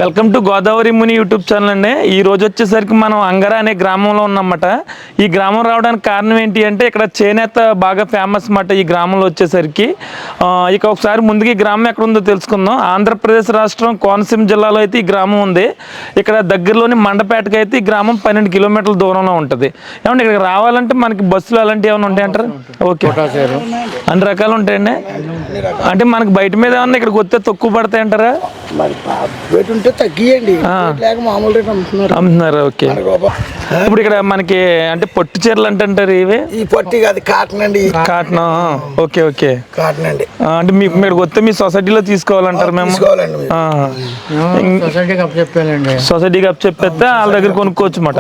Welcome to Godavari Muni YouTube channel అండి. ఈ రోజు వచ్చేసరికి మనం అంగరా అనే గ్రామంలో ఉన్నామన్నమాట. ఈ గ్రామం రావడానికి కారణం ఏంటి అంటే ఇక్కడ చేనేత బాగా ఫేమస్ అన్నమాట. ఈ గ్రామంలో వచ్చేసరికి ఇక ఒకసారి ముందుగా ఈ గ్రామం ఎక్కడ ఉందో తెలుసుకుందాం. ఆంధ్రప్రదేశ్ రాష్ట్రం కోనసీమ జిల్లాలో అయితే ఈ గ్రామం ఉంది. ఇక్కడ దగ్గరలోని మండపేటకి అయితే ఈ గ్రామం 12 కిలోమీటర్ల దూరంలో ఉంటుంది. ఏమంటే ఇక్కడ రావాలంటే మనకి బస్సులు అలాంటివి ఏమైనా ఉంటాయంటారు? ఓకే, అన్ని రకాలు ఉంటాయండి. అంటే మనకి బయట మీద ఏమన్నా ఇక్కడికి వస్తే తక్కువ పడతాయంటారా? అమ్ముతున్నారు. ఓకే, ఇప్పుడు ఇక్కడ మనకి అంటే పట్టు చీరలు అంటారు. ఇవి ఈ పట్టు కాదు, కాటన్ అండి. కాటన్. ఓకే ఓకే, కాటన్ అండి. అంటే మీరు వస్తే మీ సొసైటీలో తీసుకోవాలంటారు. మేము సొసైటీకి అప్ చెప్పేస్తే వాళ్ళ దగ్గర కొనుక్కోవచ్చు అన్నమాట.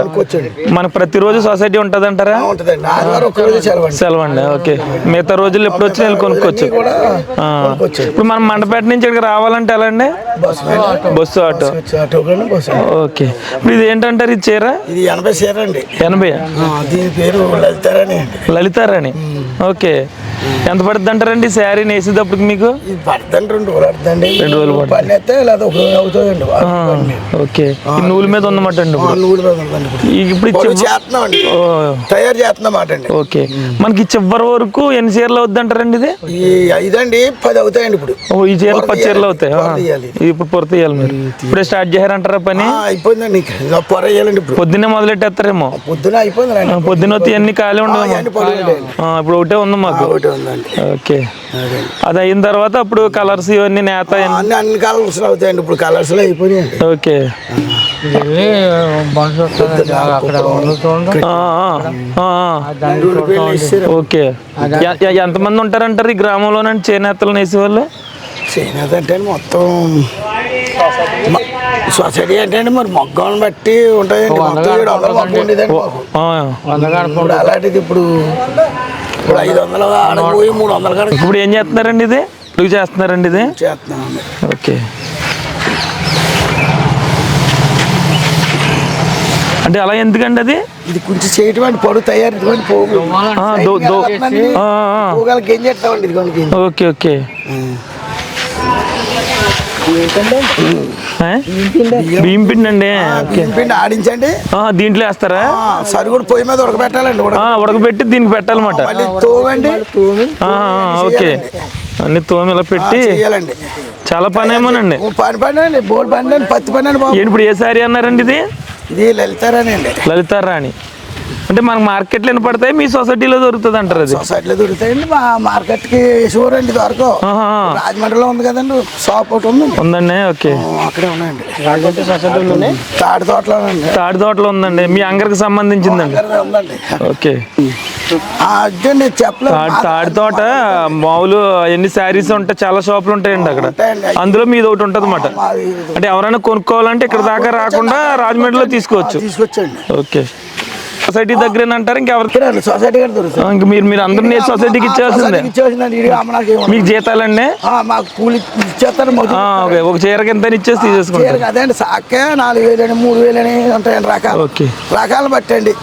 మనకు ప్రతిరోజు సొసైటీ ఉంటుంది అంటారా? సెలవు అండి. ఓకే, మిగతా రోజులు ఎప్పుడు వచ్చినా వెళ్ళి కొనుక్కోవచ్చు. ఇప్పుడు మనం మండపేట నుంచి ఇక్కడికి రావాలంటే ఎలా అండి? Bus, auto. ఓకే, ఇప్పుడు ఇది ఏంటంటారు? ఇది చీర ఇది 80 చీర అండి. 80. దీని పేరు లలితారాణి. లలితారాణి. ఓకే, ఎంత పడుతుంది అంటారండి శారీ వేసేటప్పటికి మీకు? ఇది పడుతుంది 2 రోజులు పడుతుందండి. 2 రోజులు పని అయితే లేదా 1 రోజు అవుతుందండి. ఓకే, నూలు మీద ఉందన్నమాట అండి. నూలు మీద ఉందండి. ఇప్పుడు చేస్తున్నామండి, తయారు చేస్తున్నామాట అండి. ఓకే, మనకి చివరి వరకు ఎన్ని చీరలు అవుద్ది అంటారండి? ఇది ఈ 5 అండి, 10 అవుతాయండి. ఇప్పుడు ఈ చీరలు 10 చీరలు అవుతాయి. ఇప్పుడు పొర తీయాలి. మీరు ఇప్పుడే స్టార్ట్ చేయారంటారా పని? అయిపోయిందండి, పొర వేయాలండి. ఇప్పుడు పొద్దున్నే మొదలెట్టేస్తారేమో. పొద్దున అయిపోయింది. పొద్దున అన్ని ఖాళీ ఉండదు. ఇప్పుడు ఒకటే ఉంది మాకు. ఓకే, అది అయిన తర్వాత అప్పుడు కలర్స్ ఇవన్నీ నేత అన్ని కలర్స్ అవుతాయండి. ఇప్పుడు కలర్స్ అయిపోయినాయి. Okay, okay. ఎంతమంది ఉంటారంటారు ఈ గ్రామంలోనండి చేనేతలు వేసేవాళ్ళు? చేనేత అంటే మొత్తం సొసైటీ అంటే మరి మొగ్గలను బట్టి ఉంటాయండి. అలాంటిది ఇప్పుడు 500 పోయి 300. ఇప్పుడు ఏం చేస్తున్నారండి? ఇది ఎందుకు చేస్తున్నారండి? ఇది చేస్తున్నామండి. ఓకే, అంటే అలా ఎందుకండి? అది ఇది కొంచెం చేయటం పొడు తయారు. ఓకే ఓకే, బియ్యం పిండి అండి. బియ్యం పిండి ఆడించండి, దీంట్లో వేస్తారా? సరుగుడు పొయ్యి మీద ఉడకబెట్టాలండి. ఉడకబెట్టి దీనికి పెట్టాలన్నమాట. తోమండి. ఓకే, అన్ని తోమి ఇలా పెట్టి చాలా పని ఏమోనండి. పని అండి, బోల్ పని అండి, పత్తి పని అండి. ఇప్పుడు ఏ సారీ అన్నారండి? ఇది లలితారాణి అండి. లలితారాణి అంటే మనకు మార్కెట్లో ఎన్ని పడతాయి? మీ సొసైటీలో దొరుకుతుంది అంటారు? అది సొసైటీలో దొరుకుతాయండి. మా మార్కెట్ కి షూర్ అండి. వరకు రాజమండ్రిలో ఉంది కదండి, షాప్ ఒకటి ఉందండి. ఓకే, అక్కడే ఉన్నాయండి. తాడి తోటలో ఉందండి. మీ అంగరికి సంబంధించిందండి. ఓకే, తాడి తోట మామూలు ఎన్ని శారీస్ ఉంటాయి, చాలా షాపులు ఉంటాయండి అక్కడ. అందులో మీది ఒకటి ఉంటుంది అన్నమాట. అంటే ఎవరైనా కొనుక్కోవాలంటే ఇక్కడ దాకా రాకుండా రాజమండ్రిలో తీసుకొచ్చండి. ఓకే, సొసైటీ దగ్గర అంటారు? ఇంకెవరు? సొసైటీ ఇంకా మీరు అందరినీ సొసైటీకి ఇచ్చేసింది. మీకు జీతాలండి? మాకు కూలి ఇచ్చేస్తారు. ఒక చీరకి ఎంత ఇచ్చేసి తీసేసుకుంటారు? అదేండి, సాకే 4000 అని 3000 అని ఉంటాయండి. రకాలు బట్టండి.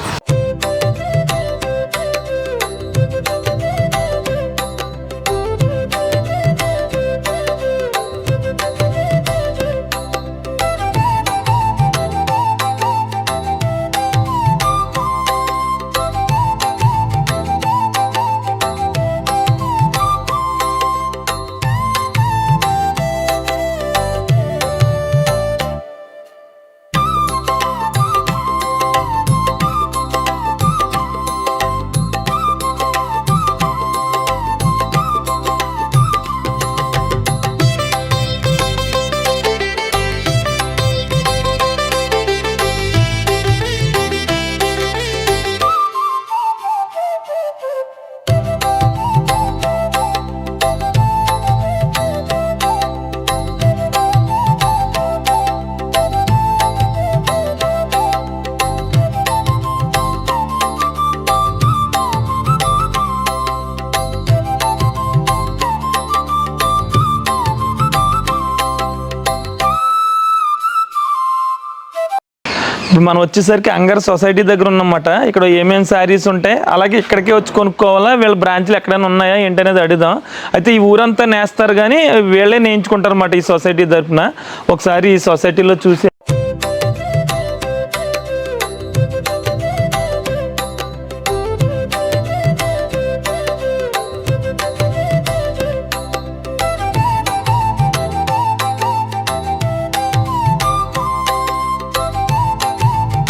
ఇప్పుడు మనం వచ్చేసరికి అంగర్ సొసైటీ దగ్గర ఉన్నమాట. ఇక్కడ ఏమేమి శారీస్ ఉంటాయి, అలాగే ఇక్కడికే వచ్చి కొనుక్కోవాలా, వీళ్ళ బ్రాంచ్లు ఎక్కడైనా ఉన్నాయా ఏంటనేది అడుగుదాం. అయితే ఈ ఊరంతా నేస్తారు కానీ వీళ్ళే నేయించుకుంటారు అన్నమాట ఈ సొసైటీ తరఫున. ఒకసారి ఈ సొసైటీలో చూసి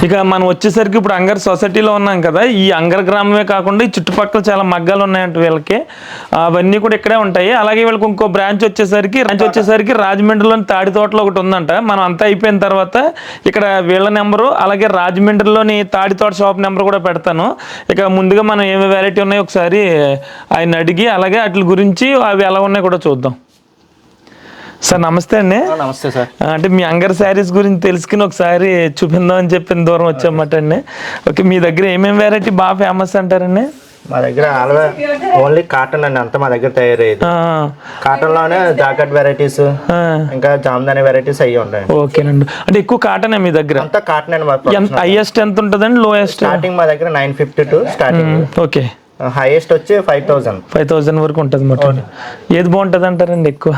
ఇక మనం వచ్చేసరికి ఇప్పుడు అంగర్ సొసైటీలో ఉన్నాం కదా. ఈ అంగర్ గ్రామమే కాకుండా ఈ చుట్టుపక్కల చాలా మగ్గాలు ఉన్నాయంట వీళ్ళకి. అవన్నీ కూడా ఇక్కడే ఉంటాయి. అలాగే వీళ్ళకి ఇంకో బ్రాంచ్ వచ్చేసరికి రాజమండ్రిలోని తాడి తోటలో ఒకటి ఉందంట. మనం అంతా అయిపోయిన తర్వాత ఇక్కడ వీళ్ళ నెంబరు, అలాగే రాజమండ్రిలోని తాడి తోట షాప్ నెంబర్ కూడా పెడతాను. ఇక ముందుగా మనం ఏమి వెరైటీ ఉన్నాయో ఒకసారి ఆయన అడిగి, అలాగే వాటి గురించి అవి ఎలా ఉన్నాయో కూడా చూద్దాం. సార్ నమస్తే అండి. నమస్తే సార్. అంటే మీ అంగర్ శారీస్ గురించి తెలుసుకుని ఒకసారి చూపిందాం అని చెప్పిన దూరం వచ్చామట అండి. ఓకే, మీ దగ్గర ఏమేమి వెరైటీ బాగా ఫేమస్ అంటారండి? మా దగ్గర ఓన్లీ కాటన్ అండి, అంతా మా దగ్గర తయారయ్యేది. కాటన్ లోనే జాకెట్ వెరైటీస్, ఇంకా జామ్దాని వెరైటీస్ అయ్యి ఉంటాయి. ఓకేనండి, అంటే ఎక్కువ కాటనే మీ దగ్గర? అంతా కాటన్ అండి. హైయెస్ట్ ఎంత ఉంటుందండి, లోయెస్ట్? స్టార్టింగ్ మా దగ్గర 950 స్టార్టింగ్. ఓకే, హైయెస్ట్ వచ్చి 5000 వరకు ఉంటుంది అన్నమాట. ఏది బాగుంటుంది అంటారండి ఎక్కువ?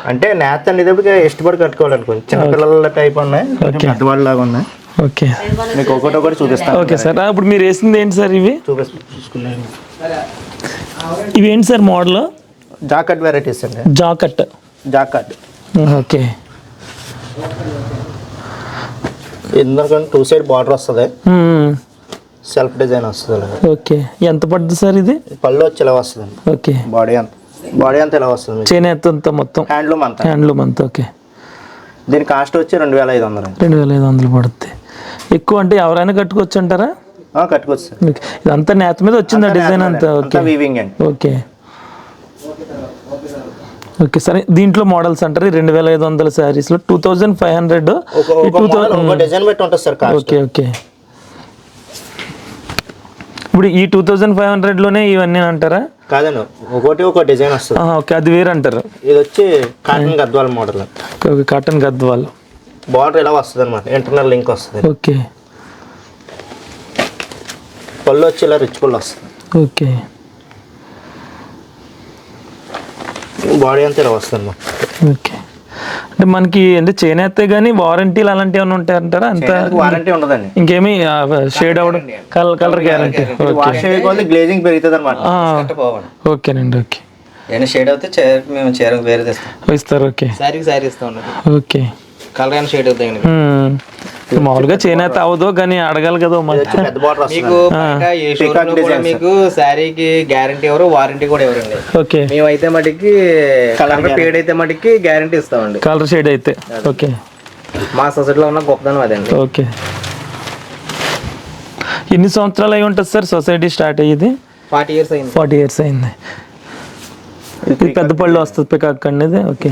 అంటే నేత అనేది ఇష్టపడి కట్టుకోవాలనుకోండి. చిన్నపిల్లల టైప్ ఉన్నాయి, పెద్దవాళ్ళ లాగా ఉన్నాయి. ఓకే, మీకు ఒకటి చూపిస్తాను. Okay sir. ఇప్పుడు మీరు వేసింది ఏంటి సార్? ఇవి చూపిస్తాను. ఇవి ఏంటి సార్ మోడల్? జాకెట్ వెరైటీస్ అండి. జాకెట్. ఓకే, ఇందులో 2 సైడ్ బార్డర్ వస్తుంది, సెల్ఫ్ డిజైన్ వస్తుంది. ఓకే, ఎంత పడుతుంది సార్ ఇది? పళ్ళు వచ్చి ఇలా వస్తుంది. ఓకే, బాడీ అంతా ఇలా వస్తుంది. చేనేత అంతా మొత్తం హ్యాండ్లూమ్ అంతా. ఓకే, దీని కాస్ట్ వచ్చి 2500. 2500 పడుతుంది. ఎక్కువ అంటే ఎవరైనా కట్టుకోవచ్చు అంటారా? కట్టుకోవచ్చు సార్. ఇదంతా నేత మీద వచ్చిందా డిజైన్ అంతా? ఓకే, వీవింగ్ అండి. ఓకే ఓకే సరే. దీంట్లో మోడల్స్ అంటారు 2500 శారీస్లో 2500. డిజైన్ పెట్టి ఉంటుంది సార్. ఓకే ఓకే, ఇప్పుడు ఈ 2500లోనే ఇవన్నీ అంటారా? కాదండి, ఒక డిజైన్ వస్తుంది. ఓకే, అది వేరే అంటారు. ఇది వచ్చి cotton Gadwal model. Okay, cotton Gadwal. Border ఇలా వస్తుంది అనమాట, ఇంటర్నల్ లింక్ వస్తుంది. ఓకే, పళ్ళు వచ్చి ఇలా రిచ్ పళ్ళు వస్తుంది. ఓకే, బాడీ అంతా ఇలా వస్తుంది అనమాట. ఓకే, అంటే మనకి అంటే చేనేతే కానీ వారంటీలు అలాంటివి ఏమైనా ఉంటాయి అంటారా? అంత వారంటీ ఉండదండి. ఇంకేమి షేడ్ అవ్వడం, కలర్ గ్యారంటీ. గ్లేజింగ్ పెరుగుతుంది అనమాట. ఓకేనండి. ఓకే, ఏమైనా షేడ్ అవుతే మేము చీర వేరే తెస్తాం, ఇస్తారు. ఓకే, శారీ ఇస్తాం. ఓకే, కలర్ అయినా షేడ్ అవుతాయి. మామూలుగా చేనేత అవ్వదు కానీ అడగాలి కదా. మీకు మీకు శారీకి గ్యారంటీ ఎవరు, వారంటీ కూడా ఎవరండి? ఓకే, మేమైతే మటుకి కలర్ షేడ్ అయితే మటుకి గ్యారంటీ ఇస్తామండి. కలర్ షేడ్ అయితే. ఓకే, మా సొసైటీలో ఉన్న గొప్పదనం అదండి. ఓకే, ఎన్ని సంవత్సరాలు అయి ఉంటుంది సార్ సొసైటీ స్టార్ట్ అయ్యేది? 40 years అయింది. 40 years అయింది. ఇది పెద్ద పళ్ళు వస్తుంది పికాక్ అనేది. ఓకే,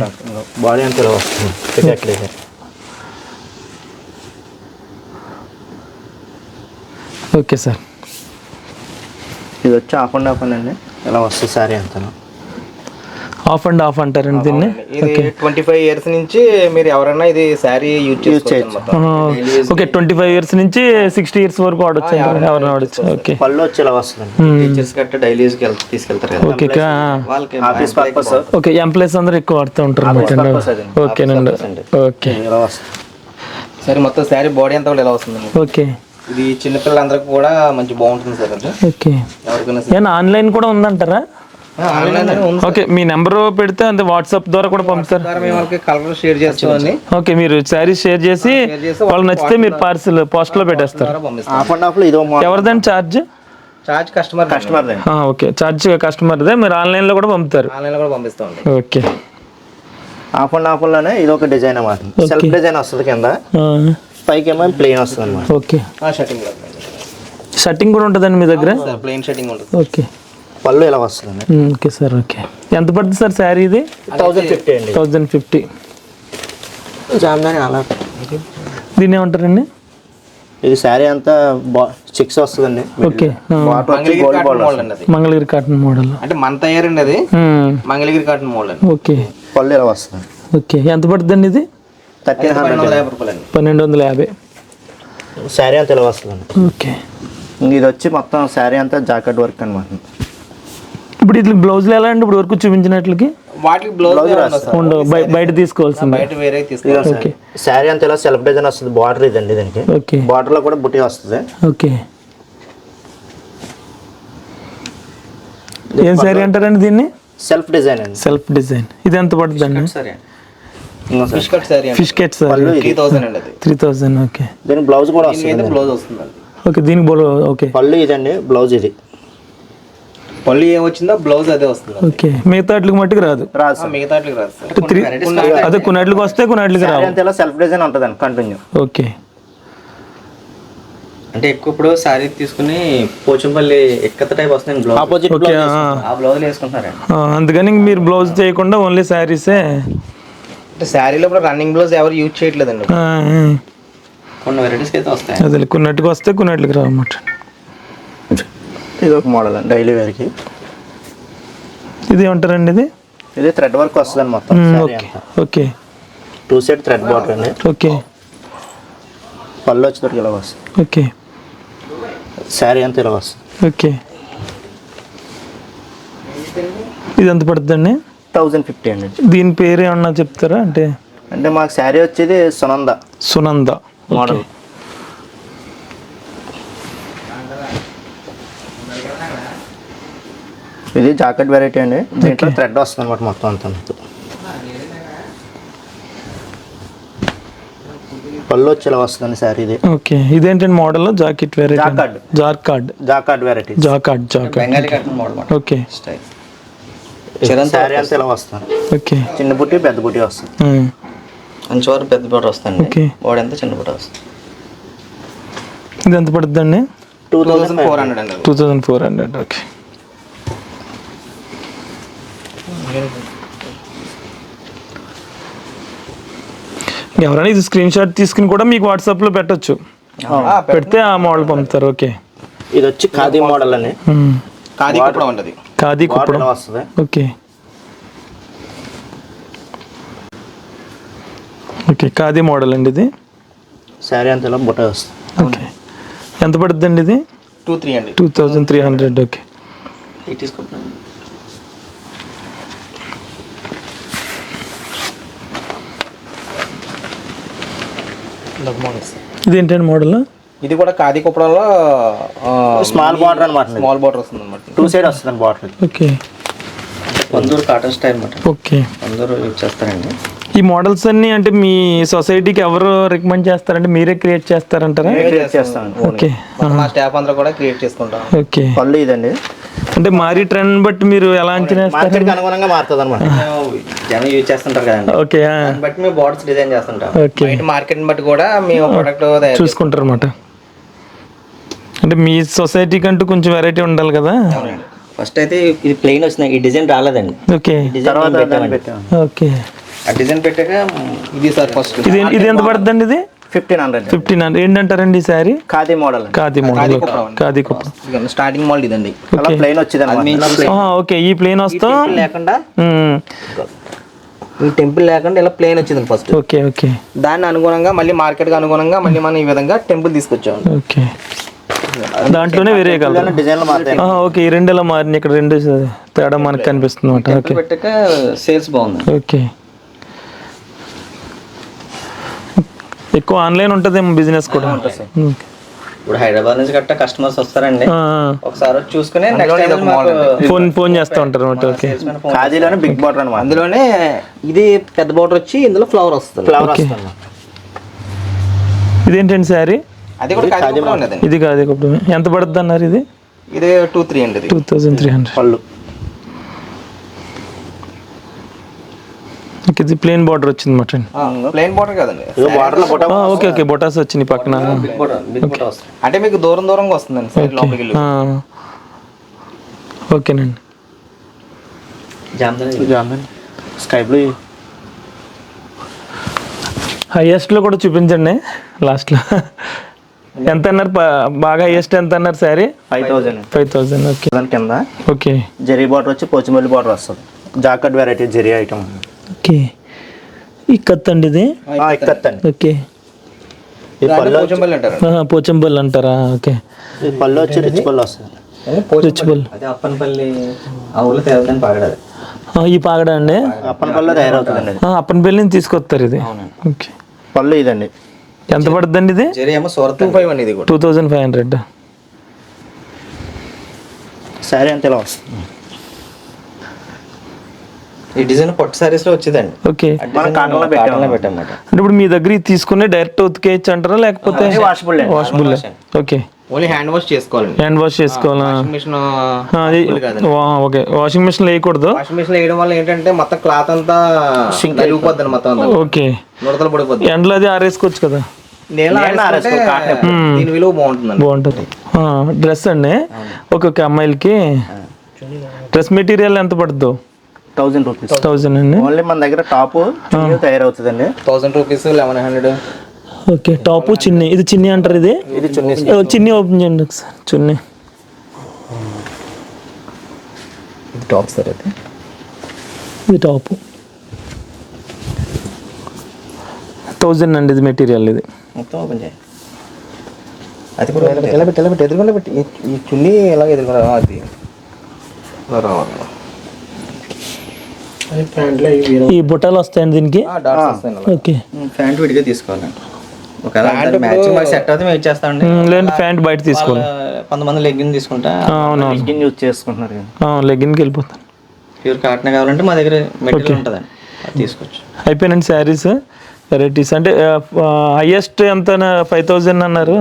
బాడీ అంతా వస్తుంది పికాక్ లేదు. Okay sir. ఇది వచ్చి ఆఫ్ అండ్ ఆఫ్ అండి, ఇలా వస్తుంది సారీ అంతా. ఆఫ్ అండ్ ఆఫ్ అంటారండి దీన్ని. ఇది 25 years నుంచి మీరు ఎవరైనా ఇది శారీ యూజ్ చేయొచ్చు. ఓకే, 25 years నుంచి 60 years వరకు వాడచ్చు, ఎవరైనా వాడచ్చు. ఓకే, పళ్ళు వచ్చి ఇలా వస్తుంది. టీచర్స్ గట్ట డైలీ తీసుకెళ్తారు కదా. ఓకే, వాళ్ళకి ఆఫీస్ పర్పస్. ఓకే, ఎంప్లాయీస్ అందరూ ఎక్కువ వాడుతూ ఉంటారు అన్నమాట. ఓకేనండి. ఓకే, ఇలా వస్తుంది. సరే, మొత్తం శారీ బాడీ అంతా కూడా ఇలా వస్తుంది. ఓకే, ఇది చిన్నపిల్లలందరికీ కూడా మంచి బాగుంటుంది సార్. అది ఓకే, ఎవరికైనా ఆన్లైన్ కూడా ఉందంటారా? ఆన్లైన్ ఓకే, మీ నెంబర్ పెడితే అంటే వాట్సాప్ ద్వారా కూడా పంపుతారు. మేము వాళ్ళకి కలర్ షేర్ చేస్తామని. ఓకే, మీరు శారీ షేర్ చేసి వాళ్ళు నచ్చితే మీరు పార్సిల్ పోస్ట్ లో పెట్టేస్తారు. ఆఫ్ అండ్ ఆఫ్ లో ఇదో ఎవరిదండి ఛార్జ్? కస్టమర్ ఓకే, ఛార్జ్ కస్టమర్దే. మీరు ఆన్లైన్ లో కూడా పంపుతారు? ఆన్లైన్ లో కూడా పంపిస్తాం. ఓకే, ఆఫ్ అండ్ ఆఫ్ లోనే ఇది ఒక డిజైన్ అన్నమాట. సెల్ఫ్ డిజైన్ వస్తుంది కింద, పైకి ఏమో ప్లెయిన్ వస్తుంది అన్నమాట. ఓకే, షర్టింగ్ కూడా ఉంటుందండి మీ దగ్గర? ప్లెయిన్ షర్టింగ్ ఉంటుంది. ఓకే, పళ్ళు ఇలా వస్తుంది. Okay sir. ఓకే, ఎంత పడుతుంది సార్ శారీ ఇది? 1050 అండి. 1050. జామ్దాని అలా. దీన్ని ఏమంటారండి? ఇది శారీ అంతా చెక్స్ వస్తుందండి. Okay, Mangalagiri cotton model. అంటే మన తయారండి అది, మంగళగిరి కాటన్ మోడల్. ఓకే, పళ్ళు ఇలా వస్తుంది. ఓకే, ఎంత పడుతుందండి ఇది? 1350 రూపాయలు. 1250. శారీ అంతా ఇలా వస్తుందండి. ఓకే. ఇది వచ్చి మొత్తం శారీ అంతా జాకెట్ వర్క్ అనమాట. ఇప్పుడు ఇట్లా బ్లౌజ్లు ఎలా అండి ఇప్పుడు వరకు చూపించినట్లకి? వాటికి బ్లౌజ్ ఉండవు, బయట తీసుకోవాల్సింది. బయట వేరే తీసుకోవాలి. ఓకే. శారీ అంతా ఇలా సెల్ఫ్ డిజైన్ వస్తుంది. బార్డర్ ఇదండి దీనికి. ఓకే. బార్డర్ లో కూడా బుట్టి వస్తుంది. ఓకే. ఏం శారీ అంటారండి దీన్ని? సెల్ఫ్ డిజైన్ అండి. Self design. ఇది ఎంత పడుతుందండి? సరే fish cut sorry fish cut sorry 3000 అండి. అది 3000. ఓకే. దీనికి బ్లౌజ్ కూడా వస్తుంది. బ్లౌజ్ వస్తుందండి. ఓకే. దీనికి బోలో. ఓకే. పళ్ళు ఇదండి, బ్లౌజ్ ఇది. పళ్ళు ఏం వచ్చిందో బ్లౌజ్ అదే వస్తుంది. ఓకే. మిగతా వాటికి మట్టుకు రాదు. రాదు. మిగతా వాటికి రాదు సార్. అదే కొన్నిటికి వస్తే కొన్నిటికి రావు. అంతా ఇలా సెల్ఫ్ డిజైన్ ఉంటుందండి కంటిన్యూ. ఓకే. అంటే ఎక్కువ ఇప్పుడు శారీ తీసుకుని పోచంపల్లి ఎక్కత టైప్ వస్తుంది బ్లౌజ్. Opposite okay. ఆ బ్లౌజ్ వేసుకుంటారండి. అందుకని మీరు బ్లౌజ్ చేయకుండా ఓన్లీ శారీసే. అంటే శారీలో ఇప్పుడు రన్నింగ్ బ్లౌజ్ ఎవరు యూజ్ చేయట్లేదండి. కొన్ని వెరైటీస్కి అయితే వస్తాయి. అదే కొన్నిటికి వస్తే కొన్నిటికి రావు అన్నమాట. ఇది ఒక మోడల్ అండి డైలీ వేర్కి. ఇది ఏమంటారండి ఇది? ఇది థ్రెడ్ వర్క్ వస్తుంది మొత్తం శారీ అంతా. ఓకే. 2 సైడ్ థ్రెడ్ బార్డర్ అండి. ఓకే. పళ్ళు వచ్చేటప్పుడు ఇలా వస్తుంది. ఓకే. శారీ అంతా ఇలా వస్తుంది. ఓకే. ఇది ఎంత పడుతుందండి? 1050 అండి. దీని పేరు ఏమన్నా చెప్తారా? అంటే మాకు శారీ వచ్చేది సునంద సునంద మోడల్. ఇది జాకెట్ వెరైటీ అండి. దీంట్లో థ్రెడ్ వస్తుంది అనమాట మొత్తం అంతా. పళ్ళు వచ్చి ఇలా వస్తుంది శారీ ఇది. ఓకే. ఇదేంటండి model? Jacket variety. Jacquard. Jacquard variety. Jacquard. Bengali కట్టిన మోడల్ మాట. ఓకే. స్టైల్. శారీ అంతా ఇలా వస్తుంది. ఓకే. చిన్న బుట్టి పెద్ద బుట్టి వస్తుంది. మంచి వారు పెద్ద బోర్డర్ వస్తుంది. ఓకే. బోర్డర్ ఎంత చిన్న బోర్డర్ వస్తుంది. ఇది ఎంత పడుతుందండి? 2400 అండి. 2400. ఓకే. ఎవరైనా ఇది స్క్రీన్ షాట్ తీసుకుని కూడా మీకు వాట్సాప్లో పెట్టచ్చు. పెడితే ఆ మోడల్ పంపుతారు. ఓకే. ఇది వచ్చి ఖాదీ మోడల్ అండి. ఖాదీ కుప్పడం ఉంటుంది. ఖాదీ కుప్పడం వస్తుంది. ఓకే. ఓకే. ఖాదీ మోడల్ అండి ఇది. శారీ అంతా ఇలా బుట్ట వస్తుంది. ఓకే. ఎంత పడుతుందండి ఇది? 2300 అండి. 2300. ఓకే. ఇది తీసుకుంటాను. ఇదేంటండి మోడల్? ఇది కూడా ఖాదీ కుప్పడంలో స్మాల్ బార్డర్ అనమాట. స్మాల్ బార్డర్ వస్తుంది అనమాట. 2 సైడ్ వస్తుంది బార్డర్. ఓకే. అందరూ కాటన్ స్టైల్ మాట. ఓకే. అందరూ యూజ్ చేస్తారండి. ఈ మోడల్స్ అన్ని అంటే మీ సొసైటీకి ఎవరు రికమెండ్ చేస్తారంటే మీరే క్రియేట్ చేస్తారంటారా? క్రియేట్ చేస్తాం. ఓకే. మా స్టాఫ్ అందరూ కూడా క్రియేట్ చేసుకుంటాం. ఓకే. పళ్ళు ఇదండి. అంటే మారి ట్రెండ్ బట్టి మీరు ఎలా అంచనా వేస్తారు? మార్కెట్కి అనుగుణంగా మారుతుంది అనమాట. జనం యూజ్ చేస్తుంటారు కదండి. ఓకే. దాన్ని బట్టి మేము బార్డర్స్ డిజైన్ చేస్తుంటాం. ఓకే. బయట మార్కెట్ బట్టి కూడా మేము ప్రొడక్ట్ చూసుకుంటారు అన్నమాట. అంటే మీ సొసైటీకి అంటూ కొంచెం వెరైటీ ఉండాలి కదా. ఫస్ట్ అయితే ఇది ప్లెయిన్ వచ్చినాయి. ఈ డిజైన్ రాలేదండి. ఓకే. తర్వాత దాన్ని పెట్టాం. ఓకే. ఆ డిజైన్ పెట్టాక ఇది సార్ ఫస్ట్. ఇది ఎంత పడుతుందండి? ఇది 1500. 1500. ఏంటంటారండి ఈ sari? Khadi model. Khadi model. Khadi Kuppam. Starting model ఇదండి. అలా ప్లెయిన్ వచ్చింది అనమాట. ఓకే. ఈ ప్లేన్ వస్తా లేకుండా టెంపుల్ లేకుండా ఇలా ప్లేన్ వచ్చింది ఫస్ట్. ఓకే. ఓకే. దాన్ని అనుగుణంగా మళ్ళీ మార్కెట్ కి అనుగుణంగా మళ్ళీ మనం ఈ విధంగా టెంపుల్ తీసుకొచ్చాము. ఓకే. దాంట్లోనే వేరే కలర్. డిజైన్లు మారుతాయి. ఓకే. ఈ రెండు ఎలా మారినాయి? ఇక్కడ రెండు తేడా మనకు కనిపిస్తుంది అనమాట. ఓకే. పెట్టాక సేల్స్ బాగుంది. ఓకే. ఎక్కువ ఆన్లైన్ ఉంటుందేమో బిజినెస్ కూడా. ఇప్పుడు హైదరాబాద్ నుంచి గట్ట కస్టమర్స్ వస్తారండి. ఒకసారి వచ్చి చూసుకుని ఫోన్ చేస్తూ ఉంటారు అనమాట. ఓకే. ఖాదీలోనే బిగ్ బార్డర్ అనమాట. అందులోనే ఇది పెద్ద బార్డర్ వచ్చి ఇందులో ఫ్లవర్ వస్తుంది. ఫ్లవర్ వస్తుంది. ఇదేంటండి శారీ? అది కూడా ఖాదీ ఉండదండి. ఇది కాదు. ఎంత పడుతుంది అన్నారు? ఇది 2300. 2300. పళ్ళు. ఇది ప్లేన్ బార్డర్ వచ్చింది మాట. ప్లెయిన్ బార్డర్ కదండి. బార్డర్ లో బుట్ట. ఓకే. ఓకే. బొటాస్ వచ్చినాయి పక్కన. అంటే మీకు దూరంగా వస్తుందండి సైడ్ లోపలికి వెళ్ళి. ఓకేనండి. Jamdani sky blue. హైయెస్ట్లో కూడా చూపించండి లాస్ట్లో. ఎంత అన్నారు? బాగా హైయెస్ట్ ఎంత అన్నారు శారీ? 5000. 5000. ఓకే. దాని కింద ఓకే. జరీ బార్డర్ వచ్చి పోచంపల్లి బార్డర్ వస్తుంది. Jacket variety zari item. Okay. ఈ కత్ అండి ఇది. ఇక్కత్తండి. ఓకే. ఈ పళ్ళు పోచంపల్లి అంటారు. పోచంపల్లి అంటారా? ఓకే. ఈ పళ్ళు వచ్చి రిచ్ పళ్ళు వస్తుంది. రిచ్ పళ్ళు. అదే అప్పనపల్లి ఆ ఊళ్ళో తేలుదని పాగడది. ఈ పాగడ అండి అప్పన పళ్ళు తయారవుతుందండి అది. అప్పనపల్లి నుంచి తీసుకొస్తారు ఇది. ఓకే. పళ్ళు ఇదండి. ఎంత పడుతుందండి ఇది? జరి ఏమో సూరత్ 25 అండి ఇది కూడా. 2500. శారీ అంత ఇలా వస్తుంది. ఈ డిజైన్ పొట్టు సారీస్ లో వచ్చేదండి. ఓకే. మనం కాటన్లో పెట్టామన్నమాట. అంటే ఇప్పుడు మీ దగ్గర ఇది తీసుకుని డైరెక్ట్ ఉతికేయచ్చు అంటారా లేకపోతే వాషబుల్ అండి. Washable? Okay. Only hand wash చేసుకోవాలండి. హ్యాండ్ వాష్ చేసుకోవాలా? Machine okay. వాషింగ్ మిషన్ వేయకూడదు. వాషింగ్ మిషన్ వేయడం వల్ల ఏంటంటే మొత్తం క్లాత్ అంతా నలిగిపోద్ది మొత్తం అంతా. ఓకే. ముడతలు పడిపోద్ది. ఎండలో అది ఆరేసుకోవచ్చు కదా. నేల దీని విలువ బాగుంటుందండి. బాగుంటుంది. డ్రెస్ అండి ఒక్కొక్క అమ్మాయిలకి డ్రెస్ మెటీరియల్ ఎంత పడుతుందో? 1000 రూపీస్. 1000 అండి. ఓన్లీ మన దగ్గర టాప్ తయారవుతుందండి. 1000 రూపీస్ 1100. ఓకే. టాపు చిన్ని. ఇది చిన్ని అంటారు. ఇది ఇది చున్నీ. చిన్ని ఓపెన్ చేయండి ఒకసారి. చున్ని. ఇది టాప్ సార్. అయితే ఇది టాపు 1000 అండి. ఇది మెటీరియల్. ఇది మొత్తం ఓపెన్ చేయి. అది కూడా ఎలా పెట్టి ఎదురుగా పెట్టి ఈ చున్నీ ఎలాగ ఎదురుగా అది రావాలి. ఈ బుట్టలు వస్తాయండి దీనికి. డాట్స్ వస్తాయి. ఓకే. ప్యాంట్ విడిగా తీసుకోవాలండి. ఒకవేళ మ్యాచింగ్ మాకు సెట్ అవుతుంది మేము ఇచ్చేస్తామండి. లేదంటే ప్యాంట్ బయట తీసుకోవాలి. కొంతమంది లెగ్గిన్ తీసుకుంటా అవునవును. స్కిన్ యూజ్ చేసుకుంటున్నారు. లెగ్గిన్కి వెళ్ళిపోతాను. ప్యూర్ కాటన్ కావాలంటే మా దగ్గర మెటీరియల్ ఉంటుందండి, అది తీసుకోవచ్చు. అయిపోయినండి శారీస్ వెరైటీస్. అంటే హైయెస్ట్ ఎంత? 5000 అన్నారు.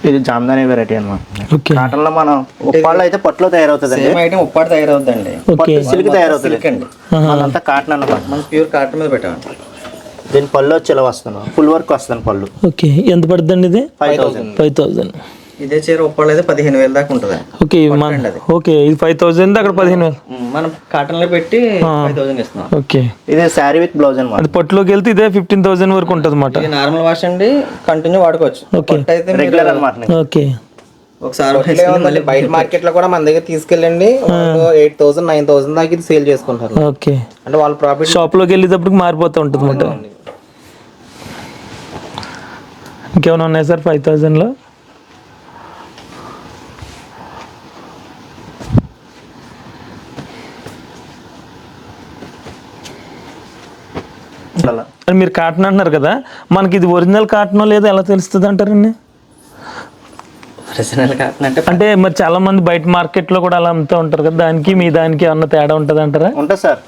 ఇది జామ్దాని వెరైటీ అన్నమాట. ఓకే. కాటన్ లో మనం ఉప్పాళ్ళు అయితే పట్టులో తయారవుతుంది. సేమ్ ఐటమ్ ఉప్పాడు తయారవుతుందండి. ఓకే. సిల్క్ తయారవుతుంది. సిల్క్ అండి. అదంతా కాటన్ అన్నమాట. మనం ప్యూర్ కాటన్ మీద పెట్టామండి. దీని పళ్ళు వచ్చి ఇలా వస్తున్నాం. ఫుల్ వర్క్ వస్తుంది పళ్ళు. ఓకే. ఎంత పడుతుందండి ఇది? 5000. ఇదే చీర ఉప్పాడు అయితే 15000 దాకా ఉంటుంది. ఓకే. ఓకే. ఇది 5000, అక్కడ 15000. మనం కాటన్ లో పెట్టి 5000 ఇస్తున్నాం. ఓకే. ఇది శారీ విత్ బ్లౌజ్ అన్నమాట. అది పట్టులోకి వెళ్తే ఇదే 15000 వరకు ఉంటుంది అన్నమాట. ఇది నార్మల్ వాష్ అండి, కంటిన్యూ వాడుకోవచ్చు. పట్టు అయితే రెగ్యులర్ అన్నమాట. ఓకే. ఒకసారి మళ్ళీ బయట మార్కెట్ లో కూడా మన దగ్గర తీసుకెళ్ళండి 8000 9000 దాకా ఇది సేల్ చేసుకుంటారు. ఓకే. అంటే వాళ్ళ ప్రాఫిట్ షాప్లోకి వెళ్ళేటప్పటికి మారిపోతూ ఉంటుంది అన్నమాట. ఇంకేమైనా ఉన్నాయి సార్ 5000లో? మీరు కాటన్ అంటున్నారు కదా, మనకి ఇది ఒరిజినల్ కాటనో లేదో ఎలా తెలుస్తుంది అంటారండి? ఒరిజినల్ కాటన్ అంటే మరి చాలా మంది బయట మార్కెట్లో కూడా అలా అమ్ముతూ ఉంటారు కదా, దానికి మీ దానికి ఏమన్నా తేడా ఉంటుంది అంటారా? ఉంటుంది సార్.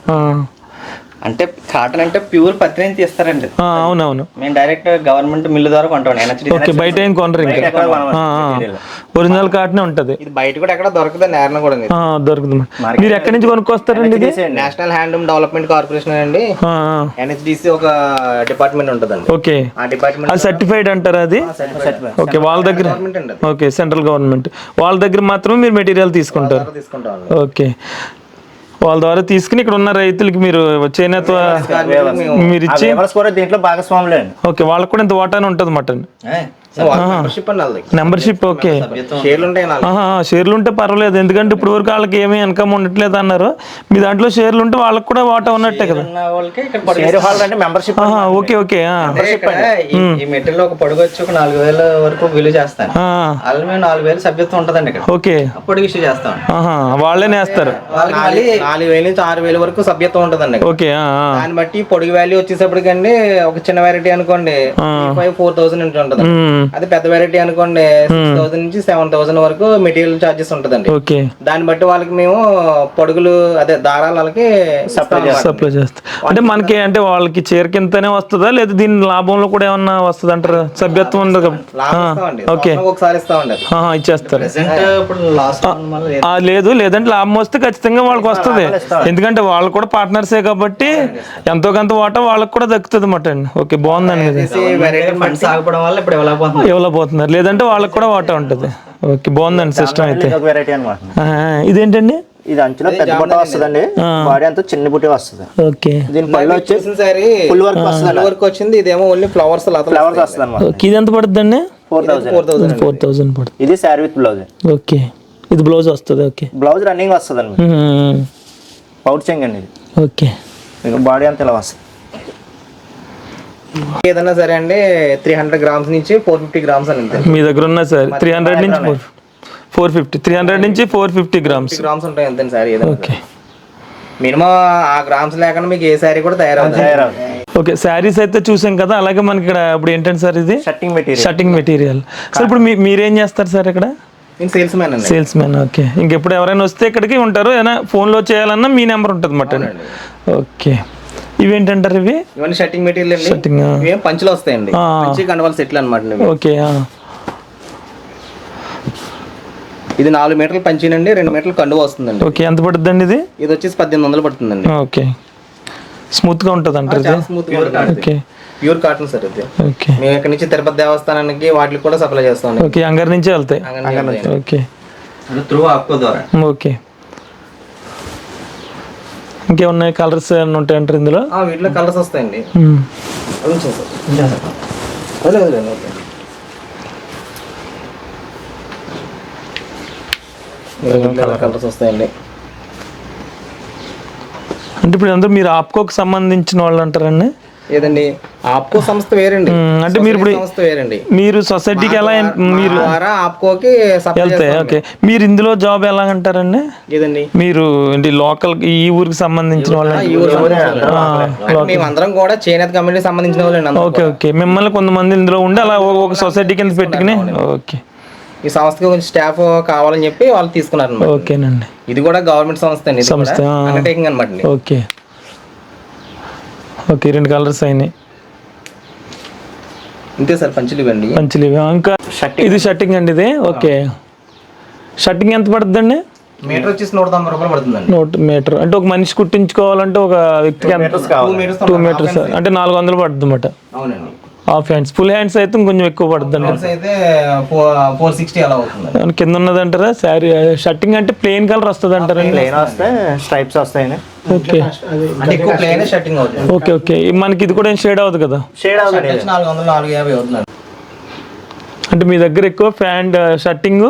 అంటే కాటన్ అంటే ప్యూర్ పత్తి నుంచి తీస్తారండి. అవునవును. మేము డైరెక్ట్ గవర్నమెంట్ మిల్లు ద్వారా కొంటాం. ఓకే. బయట ఏం కొనరు ఇంకా. ఒరిజినల్ కాటనే ఉంటుంది. ఇది బయట కూడా ఎక్కడ దొరకదు. నేరణ కూడా దొరుకుతుంది. మీరు ఎక్కడి నుంచి కొనుక్కొస్తారండి ఇది? నేషనల్ హ్యాండ్లూమ్ డెవలప్మెంట్ కార్పొరేషన్ అండి. NHDC ఒక డిపార్ట్మెంట్ ఉంటుందండి. ఓకే. ఆ డిపార్ట్మెంట్ అది సర్టిఫైడ్ అంటారా అది? ఓకే. వాళ్ళ దగ్గర ఓకే సెంట్రల్ గవర్నమెంట్ వాళ్ళ దగ్గర మాత్రమే మీరు మెటీరియల్ తీసుకుంటారు. తీసుకుంటాం. ఓకే. వాళ్ళ ద్వారా తీసుకుని ఇక్కడ ఉన్న రైతులకి మీరు చేనేత మీరు ఇచ్చి దీంట్లో భాగస్వాములే. ఓకే. వాళ్ళకి కూడా ఇంత వాటానే ఉంటుంది మటన్ మెంబర్షిప్. ఓకే. షేర్లు ఉంటే పర్వాలేదు, ఎందుకంటే ఇప్పుడు వరకు వాళ్ళకి ఏమీ ఇన్కమ్ ఉండట్లేదు అన్నారు. మీ దాంట్లో షేర్లు ఉంటే వాళ్ళకి కూడా వాటా ఉన్నట్టే కదా. ఓకే. ఓకే. ఈ మెటీరియల్ ఒక పొడుగు వచ్చి ఒక 4000 వరకు విలువ చేస్తాను. అలా మేము 4000 సభ్యత్వం ఉంటుందండి ఇక్కడ. ఓకే. పొడుగు ఇష్యూ చేస్తాం. వాళ్ళనే వేస్తారు. 4000 నుంచి 6000 వరకు సభ్యత్వం ఉంటుందండి. ఓకే. దాన్ని బట్టి పొడుగు వాల్యూ వచ్చేసప్పటికండి ఒక చిన్న వెరైటీ అనుకోండి 4000 నుంచి ఉంటుంది. అది పెద్ద వెరైటీ అనుకోండి 6000 నుంచి 7000 వరకు మెటీరియల్ చార్జెస్ ఉంటదండి. ఓకే. దాన్ని బట్టి వాళ్ళకి మేము పొడుగులు అదే దారాలు వాళ్ళకి సప్లై చేస్తాం. అంటే మనకి అంటే వాళ్ళకి చీర కిందనే వస్తుందా లేదా దీని లాభంలో కూడా ఏమన్నా వస్తుంది అంటారా? సభ్యత్వం ఉండదు. ఓకే. ఒకసారి ఇస్తామండి. ఇచ్చేస్తారు. ఇప్పుడు లేదు లేదంటే లాభం వస్తే ఖచ్చితంగా వాళ్ళకి వస్తుంది, ఎందుకంటే వాళ్ళు కూడా పార్ట్నర్సే కాబట్టి ఎంతో కొంత వాటా వాళ్ళకి కూడా దక్కుతుంది అన్నమాట అండి. ఓకే. బాగుందండి. ఫండ్స్ ఆగిపోవడం వల్ల ఇప్పుడు ఇవ్వలేకపోతున్నారు, లేదంటే వాళ్ళకి కూడా వాటా ఉంటుంది. ఓకే. బాగుందండి సిస్టమ్ అయితే. ఇదేంటండి? ఇది అంచులో పెద్ద బుట్ట వస్తుందండి, బాడీ అంతా చిన్న బుట్ట వస్తుంది. ఓకే. దీని పళ్ళు వచ్చేసి ఫుల్ వర్క్ వచ్చింది. ఇదేమో ఓన్లీ ఫ్లవర్స్ వస్తుంది అనమాట. ఇది ఎంత పడుతుందండి? 4000 పడుతుంది. ఇది శారీ విత్ బ్లౌజ్. ఓకే. ఇది బ్లౌజ్ వస్తుంది. ఓకే. బ్లౌజ్ రన్నింగ్ వస్తుందండి. పౌచ్ చెంగ్ అండి ఇది. ఓకే. బాడీ అంతా ఇలా వస్తుంది. ఏదన్నా సరే అండి 300 గ్రామ్స్ నుంచి 450 గ్రామ్స్ అని ఉంటుంది. మీ దగ్గర ఉన్న సార్ 300 నుంచి 450, 300 నుంచి 450 గ్రామ్స్ ఉంటాయి అంతే సార్. ఏదైనా ఓకే. మినిమం ఆ గ్రామ్స్ లేకుండా మీకు ఏ శారీ కూడా తయారవుతుంది. ఓకే, శారీస్ అయితే చూసాం కదా, అలాగే మనకి ఇక్కడ ఇప్పుడు ఏంటంటే సార్ ఇది షర్టింగ్ మెటీరియల్. సార్ ఇప్పుడు మీరేం చేస్తారు సార్ ఇక్కడ? నేను సేల్స్ మ్యాన్ అండి. Sales man. ఓకే, ఇంకెప్పుడు ఎవరైనా వస్తే ఇక్కడికి ఉంటారు, ఏదైనా ఫోన్లో చేయాలన్నా మీ నెంబర్ ఉంటుంది అన్నమాట. ఓకే, ఇవేంటంటారు ఇవి? ఇవన్నీ షర్టింగ్ మెటీరియల్ అండి. షర్టింగ్ ఇవేం పంచులు వస్తాయండి, పంచి కండవాల సెట్లు అనమాట. ఓకే. ఇది 4 మీటర్లు పంచినండి, 2 మీటర్లు కండువ వస్తుందండి. ఓకే, ఎంత పడుతుందండి ఇది? ఇది వచ్చేసి 1800 పడుతుందండి. ఓకే, స్మూత్ గా ఉంటుంది అంటారు. ఓకే, ప్యూర్ కాటన్ సార్ ఇది. ఓకే, మేము ఇక్కడ నుంచి తిరుపతి దేవస్థానానికి వాటికి కూడా సప్లై చేస్తాం. ఓకే, అంగర్ నుంచి వెళ్తాయి. ఓకే, త్రూ ఆప్కో ద్వారా. ఓకే, ఇంకేమున్నాయి కలర్స్ ఏమైనా ఉంటాయంటారు ఇందులో? వీటిలో కలర్స్ వస్తాయండి. కలర్స్ వస్తాయండి. అంటే ఇప్పుడు అందరూ మీరు ఆప్కోకి సంబంధించిన వాళ్ళు అంటారండి? ఏదండి, ఆప్కో సంస్థ వేరండి. అంటే మీరు ఇప్పుడు సంస్థ వేరండి. మీరు సొసైటీకి ఎలా మీరు ఆప్కోకి వెళ్తాయి? ఓకే, మీరు ఇందులో జాబ్ ఎలా అంటారండి? ఏదండి, మీరు ఏంటి లోకల్ ఈ ఊరికి సంబంధించిన వాళ్ళు? మేమందరం కూడా చేనేత కంపెనీకి సంబంధించిన వాళ్ళు. ఓకే, ఓకే, మిమ్మల్ని కొంతమంది ఇందులో ఉండి అలా ఒక సొసైటీ కింద పెట్టుకుని. ఓకే, ఈ సంస్థకి కొంచెం స్టాఫ్ కావాలని చెప్పి వాళ్ళు తీసుకున్నారు. ఓకేనండి, ఇది కూడా గవర్నమెంట్ సంస్థ అండి, సంస్థ అండర్టేకింగ్ అనమాట. ఓకే, ఓకే, 2 కలర్స్ అయినాయి. ఇంతే సార్ పంచులు ఇవ్వండి. పంచులు ఇవి. ఇంకా ఇది షర్టింగ్ అండి ఇది. ఓకే, షర్టింగ్ ఎంత పడుతుందండి? మీటర్ వచ్చేసి 190 రూపాయలు పడుతుందండి. 100 మీటర్ అంటే ఒక మనిషి కుట్టించుకోవాలంటే ఒక వ్యక్తికి 2 మీటర్స్ అంటే 400 పడుతుంది అన్నమాట. అవునండి. హాఫ్ హ్యాండ్స్, ఫుల్ హ్యాండ్స్ అయితే కొంచెం ఎక్కువ పడుతుంది అండి. అయితే 460 అలా అవుతుంది. కింద ఉన్నది అంటారా శారీ షర్టింగ్ అంటే ప్లెయిన్ కలర్ వస్తుంది అంటారా? ప్లెయిన్ వస్తే స్ట్రైప్స్ వస్తాయి. ఓకే, అంటే ఎక్కువ ప్లెయిన్ షర్టింగ్ అవుతుంది. ఓకే, ఓకే, మనకి ఇది కూడా ఏం షేడ్ అవుతుంది కదా? షేడ్ అవుతుంది. 400 450 అవుతుంది. అంటే మీ దగ్గర ఎక్కువ ప్యాంట్ షర్టింగ్,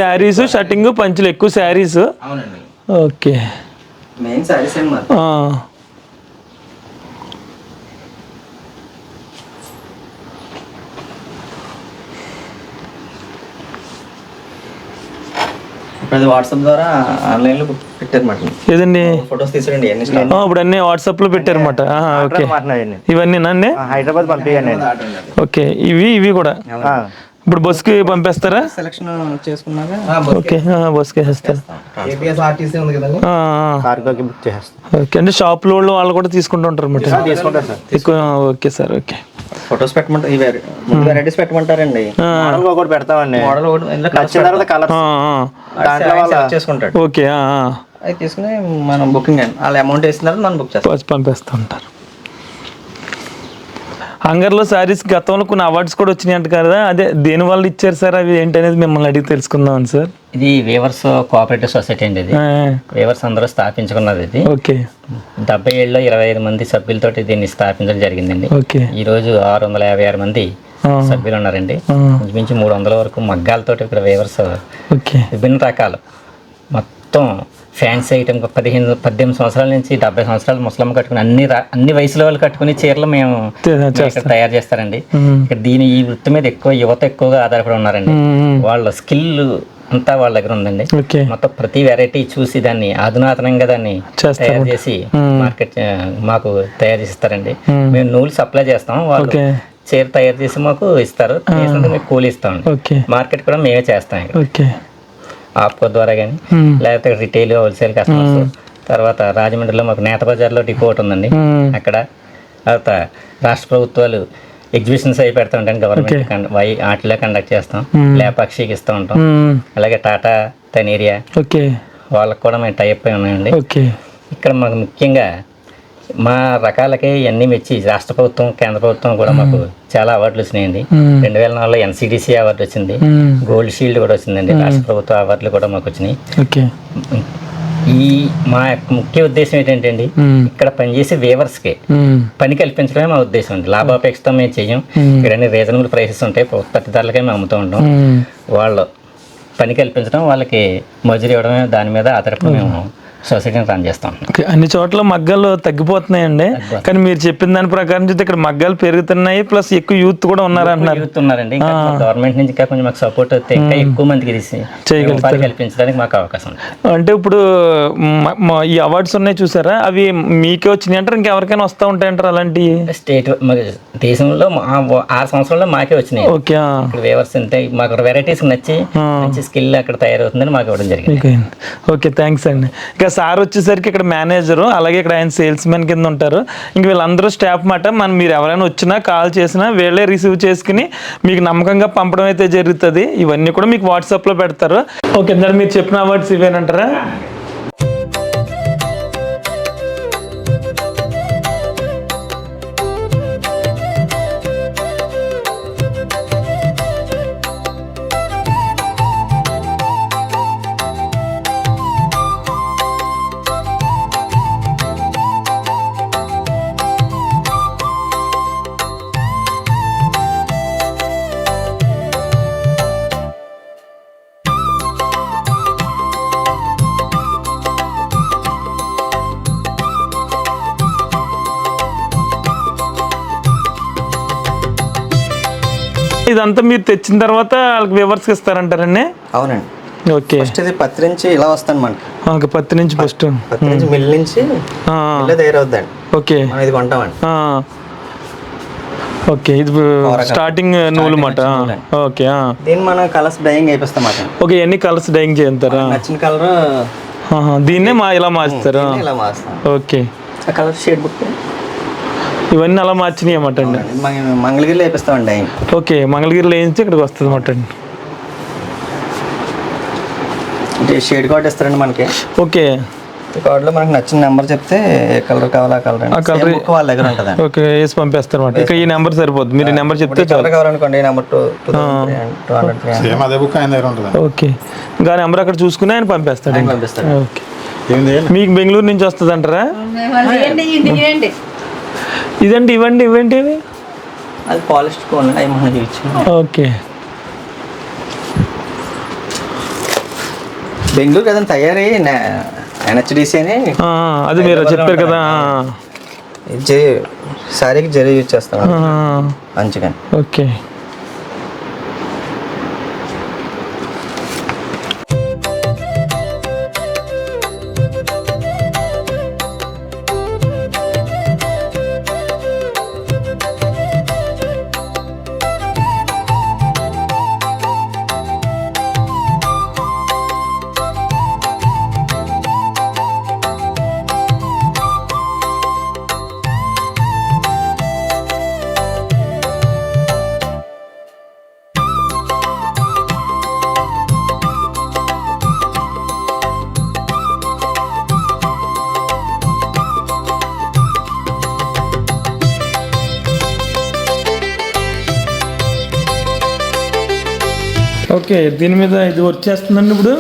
శారీస్, షర్టింగ్, పంచులు ఎక్కువ శారీస్. అవునండి. ఓకే, మెయిన్ సారీస్ అండి మరి. అది వాట్సాప్ ద్వారా ఆన్లైన్ లో పెట్టారన్నమాట. ఏదండి ఫొటోస్ తీసారండి అన్ని. ఇప్పుడు అన్ని వాట్సాప్ లో పెట్టారన్నమాట. ఓకే, ఇవన్నీ నండి హైదరాబాద్ పంపించండి. ఓకే, ఇవి కూడా ఇప్పుడు బస్కి పంపిస్తారా? సెలక్షన్ చేసుకున్నాక ఓకే, బస్కి వేసేస్తారు. ఏపీఎస్ ఆర్టీసీ ఉంది కదండి, కార్గోకి బుక్ చేస్తాం. ఓకే, అంటే షాప్ లో వాళ్ళు కూడా తీసుకుంటూ ఉంటారు అన్నమాట. తీసుకుంటారు సార్. ఎక్కువ. Okay sir, okay. ఫొటోస్ పెట్టమంటారు, ఈ వెరైటీస్ పెట్టమంటారండి. మోడల్ ఒకటి పెడతామండి. మోడల్ ఒకటి నచ్చిన తర్వాత కలర్ దాంట్లో సెలెక్ట్ చేసుకుంటాడు. ఓకే, అది తీసుకుని మనం బుకింగ్ అండి, వాళ్ళ అమౌంట్ వేసిన తర్వాత మనం బుక్ చేస్తాం, పంపిస్తూ ఉంటారు. హంగర్లో శారీస్ గతంలో కొన్ని అవార్డ్స్ కూడా వచ్చినాయి అంట కదా, అదే దేని వాళ్ళు ఇచ్చారు సార్? అవి ఏంటనేది మిమ్మల్ని అడిగి తెలుసుకుందాం సార్. ఇది వేవర్స్ కోఆపరేటివ్ సొసైటీ అండి. ఇది వేవర్స్ అందరూ స్థాపించుకున్నది. ఇది ఓకే, 77లో 25 మంది సభ్యులతో దీన్ని స్థాపించడం జరిగిందండి. ఓకే, ఈ రోజు 656 మంది సభ్యులు ఉన్నారండి. ఇంచుమించు 300 వరకు మగ్గాలతో ఇక్కడ వేవర్స్ విభిన్న రకాలు మొత్తం ఫ్యాన్సీ ఐటమ్ 18 సంవత్సరాల నుంచి 70 సంవత్సరాలు ముసలమ్మ కట్టుకుని అన్ని వయసులో వాళ్ళు కట్టుకుని చీరలు మేము ఇక్కడ తయారు చేస్తారండి. ఇక్కడ ఈ వృత్తి మీద యువత ఎక్కువగా ఆధారపడి ఉన్నారండి. వాళ్ళ స్కిల్ అంతా వాళ్ళ దగ్గర ఉందండి. మొత్తం ప్రతి వెరైటీ చూసి దాన్ని అధునాతనంగా దాన్ని తయారు చేసి మార్కెట్ మాకు తయారు చేసి ఇస్తారండి. మేము నూలు సప్లై చేస్తాం, వాళ్ళు చీర తయారు చేసి మాకు ఇస్తారు, మేము కూలి ఇస్తామండి. మార్కెట్ కూడా మేమే చేస్తాం ఇక్కడ ఆప్కో ద్వారా కానీ, లేకపోతే రిటైల్ హోల్సేల్ కస్టమర్స్. తర్వాత రాజమండ్రిలో మాకు నేత బజార్లో డిపో ఒకటి ఉందండి. అక్కడ తర్వాత రాష్ట్ర ప్రభుత్వాలు ఎగ్జిబిషన్స్ అవి పెడతా ఉంటాను, గవర్నమెంట్ వాటిలో కండక్ట్ చేస్తాం, లేపాక్షికి ఇస్తూ ఉంటాం. అలాగే టాటా తనేరియా వాళ్ళకి కూడా మేము టైప్ అయి ఉన్నాయండి. ఇక్కడ మాకు ముఖ్యంగా మా రకాలకే ఇవన్నీ మెచ్చి రాష్ట్ర ప్రభుత్వం, కేంద్ర ప్రభుత్వం కూడా మాకు చాలా అవార్డులు వచ్చినాయండి. 2004లో ఎన్సిడిసి అవార్డు వచ్చింది, గోల్డ్ షీల్డ్ కూడా వచ్చిందండి. రాష్ట్ర ప్రభుత్వ అవార్డులు కూడా మాకు వచ్చినాయి. మా యొక్క ముఖ్య ఉద్దేశం ఏంటంటే అండి, ఇక్కడ పనిచేసే వేవర్స్కి పని కల్పించడమే మా ఉద్దేశం అండి. లాభాపేక్షతో మేము చెయ్యం. ఇక్కడ అన్ని రీజనబుల్ ప్రైసెస్ ఉంటాయి, ఉత్పత్తిదారులకే మేము అమ్ముతూ ఉంటాం. వాళ్ళు పని కల్పించడం, వాళ్ళకి మజూరి ఇవ్వడమే దాని మీద ఆధారపడి మేము సొసైటీని రన్ చేస్తాం. ఓకే, అన్ని చోట్ల మగ్గాలు తగ్గిపోతున్నాయండి, కానీ మీరు చెప్పిన దాని ప్రకారం చూస్తే ఇక్కడ మగ్గాలు పెరుగుతున్నాయి, ప్లస్ ఎక్కువ యూత్ కూడా ఉన్నారంటున్నారు. యూత్ ఉన్నారండి. ఇంకా గవర్నమెంట్ నుంచి ఇంకా కొంచెం మాకు సపోర్ట్ వస్తే ఇంకా ఎక్కువ మందికి ఉపాధి కల్పించడానికి మాకు అవకాశం ఉంది. అంటే ఇప్పుడు ఈ అవార్డ్స్ ఉన్నాయి చూసారా, అవి మీకే వచ్చినాయి అంటారు, ఇంకెవరికైనా వస్తూ ఉంటాయంటారు అలాంటివి? స్టేట్ దేశంలో 6 సంవత్సరాల్లో మాకే వచ్చినాయి. ఓకే, ఇక్కడ వేవర్స్ అంటే మాకు వెరైటీస్ నచ్చి మంచి స్కిల్ అక్కడ తయారవుతుందని మాకు ఇవ్వడం జరిగింది. ఓకే, థ్యాంక్స్ అండి. ఇంకా సార్ వచ్చేసరికి ఇక్కడ మేనేజరు, అలాగే ఇక్కడ ఆయన సేల్స్ మెన్ కింద ఉంటారు. ఇంక వీళ్ళందరూ స్టాఫ్ మాట. మీరు ఎవరైనా వచ్చినా కాల్ చేసినా వీళ్ళే రిసీవ్ చేసుకుని మీకు నమ్మకంగా పంపడం అయితే జరుగుతుంది. ఇవన్నీ కూడా మీకు వాట్సాప్లో పెడతారు. ఓకే, మీరు చెప్పిన అవార్డ్స్ ఇవేనంటారా? ఇదంతా మీరు తెచ్చిన తర్వాత వాళ్ళకి వివర్స్కి ఇస్తారంటారండి? అవునండి. ఓకే, ఫస్ట్ ఇది పత్తి నుంచి ఇలా వస్తాను మనకి. పత్తి నుంచి ఫస్ట్ పత్తి నుంచి మిల్ నుంచి ఇల్లు తయారవుద్దండి. ఓకే, మనం ఇది కొంటామండి. ఓకే, ఇది స్టార్టింగ్ నూలు మాట. ఓకే, దీన్ని మనం కలర్స్ డైయింగ్ అయిపోస్తాం మాట. ఓకే, ఎన్ని కలర్స్ డైయింగ్ చేస్తారా? నచ్చిన కలర్ దీన్నే ఇలా మార్చుతారా? ఇలా మారుస్తాం. ఓకే, ఆ కలర్ షేడ్ బుక్ ఇవన్నీ అలా మార్చినాయి అన్నమాట అండి. మంగళగిరిలో వేపిస్తామండి డైయింగ్. ఓకే, మంగళగిరిలో వేయించి ఇక్కడికి వస్తుంది అన్నమాట అండి. అంటే షేడ్ కార్డ్ ఇస్తారండి మనకి. ఓకే, ఈ కార్డులో మనకి నచ్చిన నెంబర్ చెప్తే ఏ కలర్ కావాలో ఆ కలర్ అండి. కలర్ వాళ్ళ దగ్గర ఉంటుంది. ఓకే, వేసి పంపేస్తారు అన్నమాట. ఇక్కడ ఈ నెంబర్ సరిపోద్ది, మీరు ఈ నెంబర్ చెప్తే కలర్ కావాలనుకోండి, ఈ నెంబర్ 200. ఓకే, ఇంకా నెంబర్ అక్కడ చూసుకుని ఆయన పంపేస్తాడు. పంపిస్తాడు. ఓకే, మీకు బెంగళూరు నుంచి వస్తుంది అంటారా? ఇదండి ఇవ్వండి ఇవి. అది పాలిస్ట్ కోన్ అవి మనం చూపించాం. ఓకే, బెంగళూరు కదండి తయారీ NHDC అని. అది మీరు చెప్పారు కదా. సారీకి జరీ యూజ్ చేస్తాం మంచిగా. ఓకే, ఓకే, దీని మీద ఇది వర్క్ చేస్తుందండి ఇప్పుడు.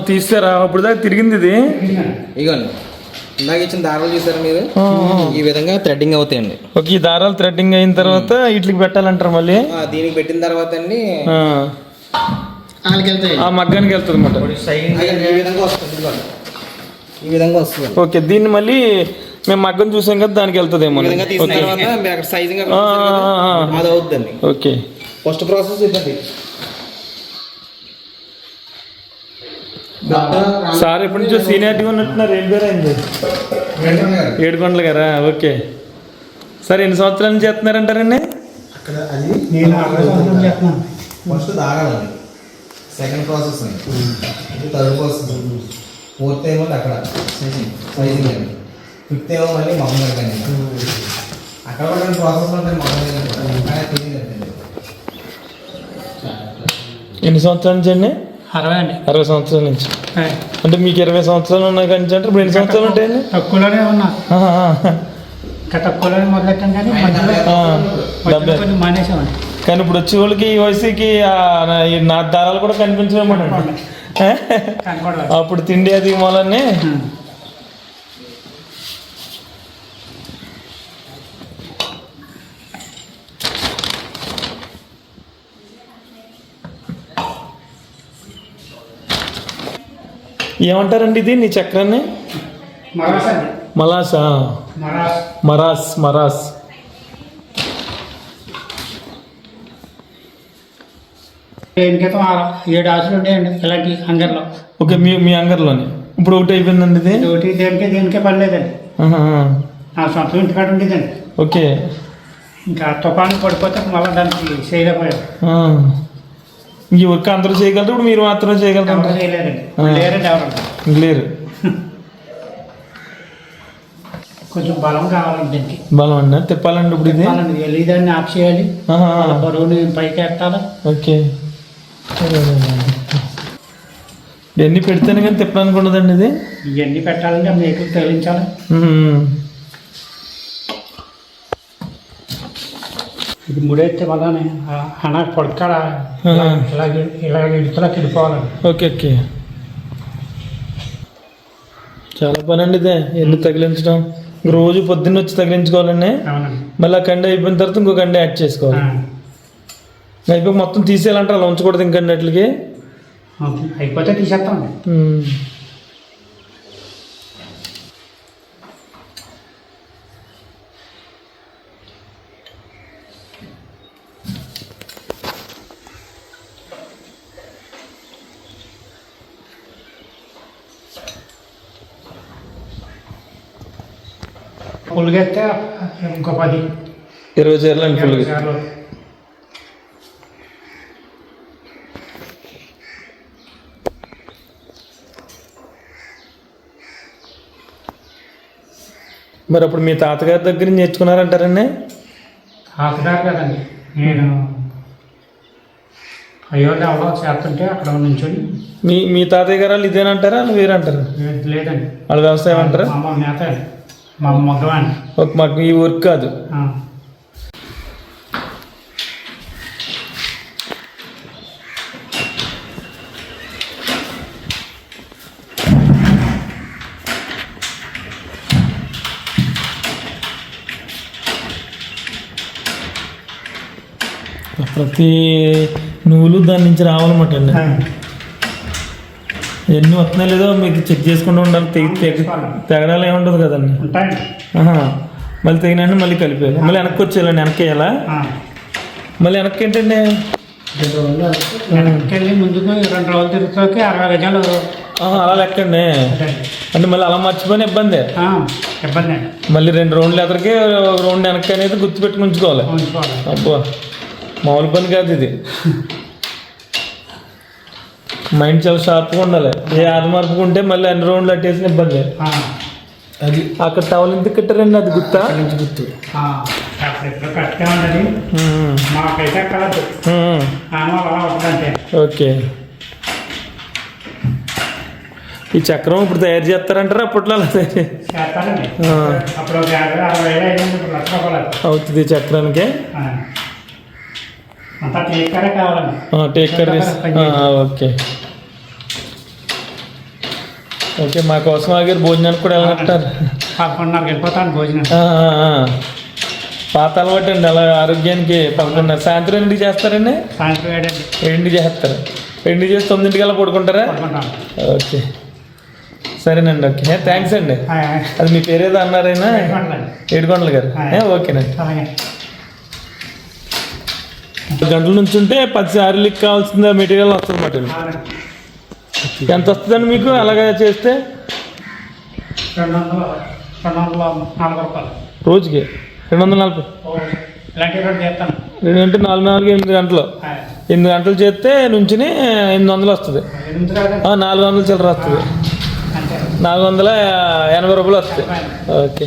తీస్తారా? అప్పుడు దాకా తిరిగింది ఇది. ఇగోండి, ఇందాక ఇచ్చిన దారాలు చూసారా మీరు, ఈ విధంగా థ్రెడ్డింగ్ అవుతాయండి. ఓకే, ఈ దారాలు థ్రెడ్డింగ్ అయిన తర్వాత వీటికి పెట్టాలంటారు మళ్ళీ. దీనికి పెట్టిన తర్వాత అండి ఆ మగ్గానికి వెళ్తుంది అన్నమాట. ఈ విధంగా వస్తుంది. ఓకే, దీన్ని మళ్ళీ మేము మగ్గం చూసాం కదా, దానికి వెళ్తుందేమో. అది అవుతుందండి. ఓకే, ఫస్ట్ ప్రాసెస్ ఇదండి. సార్ ఎప్పటి నుంచో సీనియారిటీ ఉన్నట్టున్నారు. ఏం పేరు అయింది? ఏడుకొండల గారా? ఓకే సార్, ఎన్ని సంవత్సరాల నుంచి చేస్తున్నారంటారండి? ఫస్ట్ దారాలండి, సెకండ్ ప్రాసెస్ అండి, ఇది థర్డ్ ప్రాసెస్, ఫోర్త్ ఏమో అక్కడ సైజింగ్ అండి, ఫిఫ్త్ ఏమో మళ్ళీ మమ్మల్ని కానీ అక్కడ కూడా ప్రాసెస్ ఉంటుంది. మమ్మల్ని ఎన్ని సంవత్సరాల నుంచి అండి? 60 సంవత్సరాల నుంచి. అంటే మీకు 20 సంవత్సరాలు ఉన్నాయి కానీ అంటే ఇప్పుడు ఎన్ని సంవత్సరాలు ఉంటాయండి? తక్కువలోనే ఉన్నా, తక్కువలోనే మొదలెట్టాం కానీ మానేసామండి. కానీ ఇప్పుడు వచ్చే వాళ్ళకి ఈ వయసుకి నా దారాలు కూడా కనిపించలేమండి. అప్పుడు తిండి అది మూలనే. ఏమంటారండి ఇది నీ చక్రాన్ని? మలాసా? మరాస్. మరాస్. క్రితం 7 ఆశలు ఉండేయండి ఇలాంటి హంగర్లో. ఓకే, మీ అంగర్లోనే ఇప్పుడు ఒకటి అయిపోయిందండి ఇది? ఒకటి దేనికే పర్లేదండి. నా సొంత ఇంటికాడ ఉండేదండి. ఓకే. ఇంకా తుఫాను పడిపోతే మళ్ళీ దానికి చేయలేకపోయారు. ఈ వర్క్ అందరూ చేయగలరు, ఇప్పుడు మీరు మాత్రం చేయగలరు? ఎవరు చేయలేదండి. లేరండి ఎవరండి. లేరు. కొంచెం బలం కావాలండి దీనికి. బలం అండి తిప్పాలండి ఇప్పుడు ఇది? వెళ్ళేదాన్ని ఆఫ్ చేయాలి, బరువుని పైకి ఎత్తాలి. ఓకే. ఇవన్నీ పెడితేనే కానీ తిప్పడానికి ఉండదండి ఇది? ఇవన్నీ పెట్టాలండి, మేకులు తగిలించాలి. ఇది ముడైతే మళ్ళీ అనా పొడకాడ ఇలా ఇడుతలా తిడిపోవాలండి. ఓకే. ఓకే. చాలా పని అండి ఇదే, ఎన్ని తగిలించడం. రోజు పొద్దున్న వచ్చి తగిలించుకోవాలండి. అవునండి. మళ్ళీ ఆ కండి అయిపోయిన తర్వాత ఇంకో కండి యాడ్ చేసుకోవాలి. అయిపోయి మొత్తం తీసేయాలంటే అలా ఉంచకూడదు ఇంకండి అట్లకి? అయిపోతే తీసేస్తామండి. ఫుల్గా అయితే ఇంకో 10 20 చీరలు అండి ఫుల్గా. మరి అప్పుడు మీ తాతగారి దగ్గర నేర్చుకున్నారంటారండి? తాతగారు కదండి, నేను అయోధ్య అవడం చేస్తుంటే అక్కడ నుంచొని. మీ తాతయ్య గారు వాళ్ళు ఇదేనంటారా వేరంటారా? లేదండి, వాళ్ళ వ్యవసాయం అంటారా? మా అమ్మ నేత అండి, మా అమ్మ మగ్గవాణి. ఒక మాకు ఈ వర్క్ కాదు. ప్రతి నువ్వులు దాని నుంచి రావాలన్నమాట అండి. ఎన్ని వస్తున్నాయి లేదో మీకు చెక్ చేసుకుంటూ ఉండాలి. తెగడాలు ఏముండదు కదండి. మళ్ళీ తెగినండి మళ్ళీ కలిపేయాలి, మళ్ళీ వెనక్కి వచ్చేయాలండి. వెనక్కి వేయాలా? మళ్ళీ వెనక్కి ఏంటండి? 2 రోజులు వెనక్కి ముందుకు 2 రోజులు తిరుగుతాకి 60 గజాలు. అలా లెక్కండి. అంటే మళ్ళీ అలా మర్చిపోయిన ఇబ్బంది. ఇబ్బంది అండి. మళ్ళీ 2 రౌండ్లు ఎదరికి రౌండ్ వెనక్కి అనేది గుర్తుపెట్టుకుని ఉంచుకోవాలి. అబ్బా మామూలు పని కాదు ఇది. మైండ్ చాలా షార్ప్గా ఉండాలి. ఏ ఆదమార్పుగా ఉంటే మళ్ళీ అన్ని రౌండ్లు అట్టేసిన ఇబ్బంది. అది అక్కడ టవల్ ఎందుకు కట్టారండి? అది గుర్తా? గుర్తు. ఓకే. ఈ చక్రం ఇప్పుడు తయారు చేస్తారంటారా? అప్పట్లో అలా అవుతుంది చక్రానికి. Take curries. ఓకే. ఓకే, మా కోసం ఆగారు. భోజనానికి కూడా వెళ్ళమంటారు? 11:30 వెళ్ళిపోతాను భోజనం. పాత అలవాటు అండి అలా ఆరోగ్యానికి. 11:30. సాయంత్రం 2కి చేస్తారండి? సాయంత్రం 2కి చేస్తారు. 2 చేసి 9కి అలా పడుకుంటారా? ఓకే, సరేనండి. ఓకే, థ్యాంక్స్ అండి. అది మీ పేరేదో అన్నారైనా? ఏడుకొండలు గారు. ఓకేనండి. 10 గంటల నుంచి ఉంటే 10 సారీలకు కావాల్సిన మెటీరియల్ వస్తుంది అన్నమాట. ఎంత వస్తుందండి మీకు అలాగే చేస్తే? 240 రూపాయలు రోజుకి. 240 అంటే 4 8 గంటలు. 8 గంటలు చేస్తే నుంచి 800 వస్తుంది. 400 చిల్లర వస్తుంది. 480 రూపాయలు వస్తుంది. ఓకే.